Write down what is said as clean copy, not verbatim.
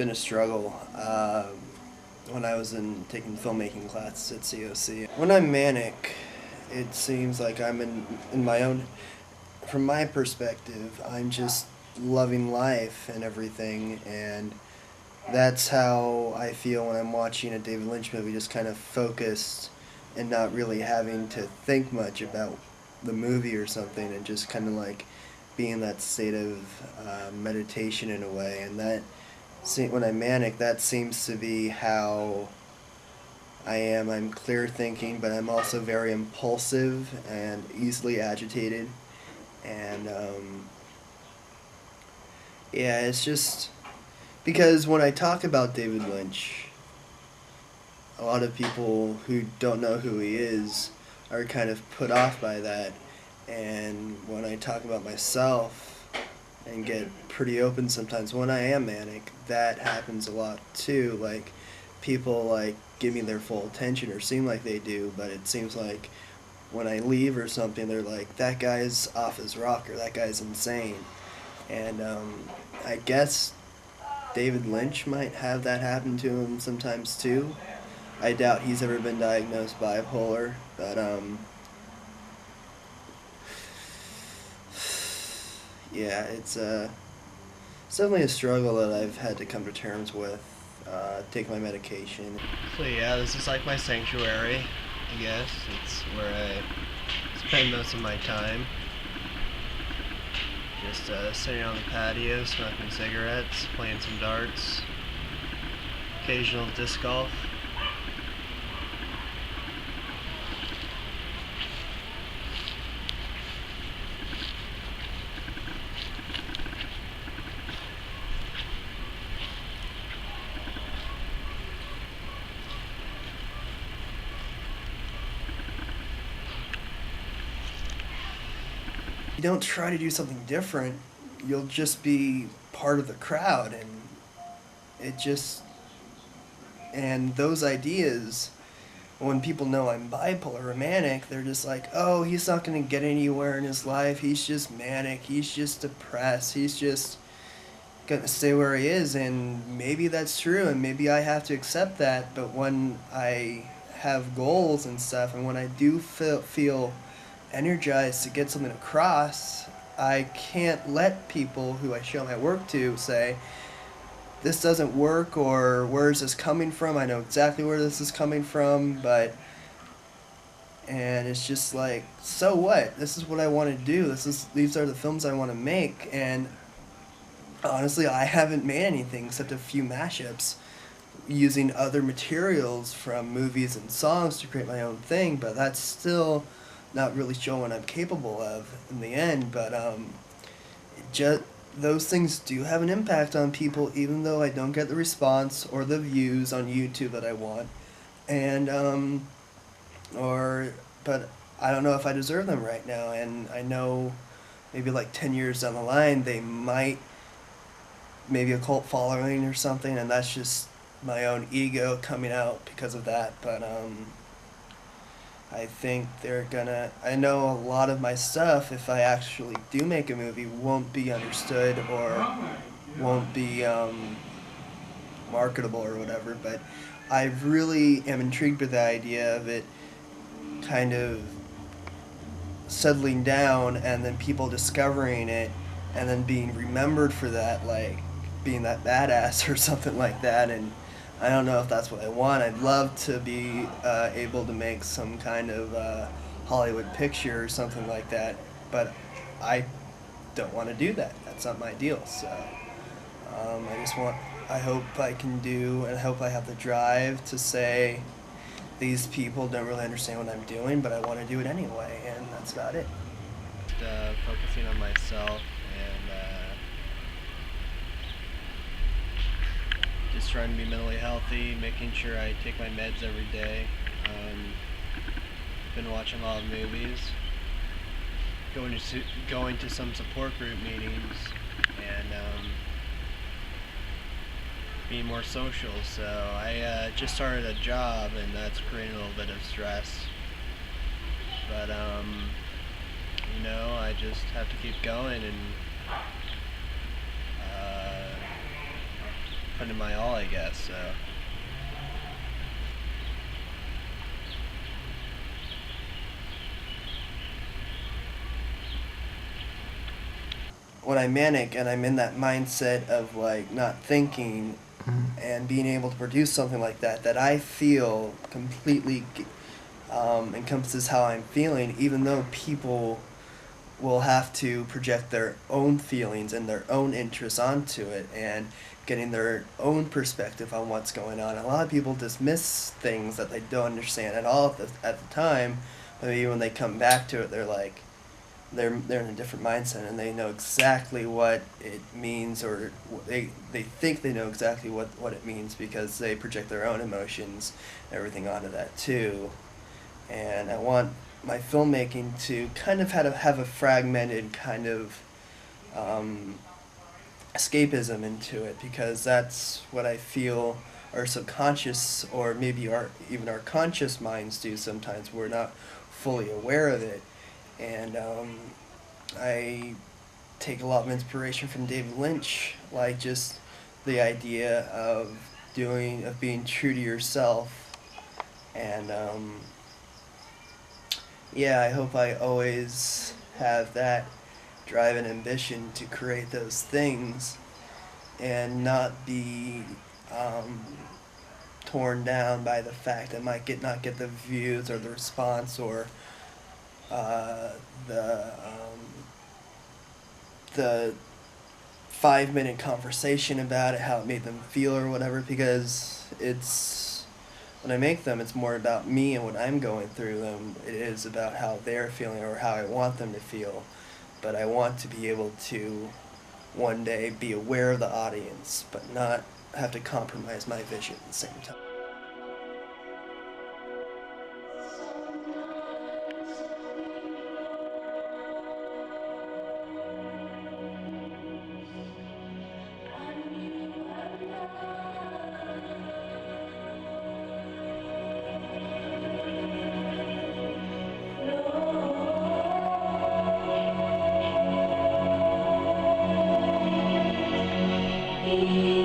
been a struggle when I was taking filmmaking classes at COC. When I'm manic, it seems like I'm in my own. From my perspective, I'm just loving life and everything, and that's how I feel when I'm watching a David Lynch movie, just kind of focused and not really having to think much about the movie or something, and just kind of like being in that state of meditation in a way. And that, when I'm manic, that seems to be how I am. I'm clear thinking, but I'm also very impulsive and easily agitated. And yeah, it's just because when I talk about David Lynch, a lot of people who don't know who he is are kind of put off by that. And when I talk about myself and get pretty open sometimes, when I am manic, that happens a lot too. Like, people like give me their full attention or seem like they do, but it seems like when I leave or something, they're like, that guy's off his rocker, that guy's insane. And I guess David Lynch might have that happen to him sometimes too. I doubt he's ever been diagnosed bipolar, but yeah, it's definitely a struggle that I've had to come to terms with. Take my medication. So yeah, this is like my sanctuary, I guess. It's where I spend most of my time. Just sitting on the patio, smoking cigarettes, playing some darts, occasional disc golf. You don't try to do something different, you'll just be part of the crowd, and it just, and those ideas, when people know I'm bipolar or manic, they're just like, oh, he's not going to get anywhere in his life, he's just manic, he's just depressed, he's just going to stay where he is. And maybe that's true, and maybe I have to accept that. But when I have goals and stuff, and when I do feel energized to get something across, I can't let people who I show my work to say, this doesn't work, or where is this coming from? I know exactly where this is coming from, and it's just like, so what? This is what I want to do. These are the films I want to make. And honestly, I haven't made anything except a few mashups using other materials from movies and songs to create my own thing, but that's still not really showing what I'm capable of in the end. But those things do have an impact on people, even though I don't get the response or the views on YouTube that I want. And but I don't know if I deserve them right now. And I know maybe like 10 years down the line, they might, maybe a cult following or something, and that's just my own ego coming out because of that. But I think I know a lot of my stuff, if I actually do make a movie, won't be understood or won't be marketable or whatever, but I really am intrigued with the idea of it kind of settling down, and then people discovering it, and then being remembered for that, like being that badass or something like that. And I don't know if that's what I want. I'd love to be able to make some kind of Hollywood picture or something like that, but I don't want to do that. That's not my deal. So I hope I can do, and I hope I have the drive to say, these people don't really understand what I'm doing, but I want to do it anyway, and that's about it. Focusing on myself and just trying to be mentally healthy, making sure I take my meds every day. Been watching a lot of movies, going to some support group meetings, and being more social. So I just started a job, and that's creating a little bit of stress. But I just have to keep going and putting in my all, I guess. So when I'm manic and I'm in that mindset of like not thinking Mhm. and being able to produce something like that, that I feel completely encompasses how I'm feeling, even though people will have to project their own feelings and their own interests onto it and getting their own perspective on what's going on. A lot of people dismiss things that they don't understand at all at the time, but maybe when they come back to it, they're like, they're in a different mindset and they know exactly what it means, or they think they know exactly what it means because they project their own emotions, everything onto that too. And I want my filmmaking to kind of have a fragmented kind of um, escapism into it, because that's what I feel our subconscious, or maybe even our conscious minds do sometimes. We're not fully aware of it. And I take a lot of inspiration from David Lynch, like just the idea of being true to yourself. And yeah, I hope I always have that drive and ambition to create those things and not be um, torn down by the fact that I might not get the views or the response, or uh, the 5 minute conversation about it, how it made them feel or whatever, because when I make them, it's more about me and what I'm going through than it is about how they're feeling or how I want them to feel. But I want to be able to one day be aware of the audience, but not have to compromise my vision at the same time. He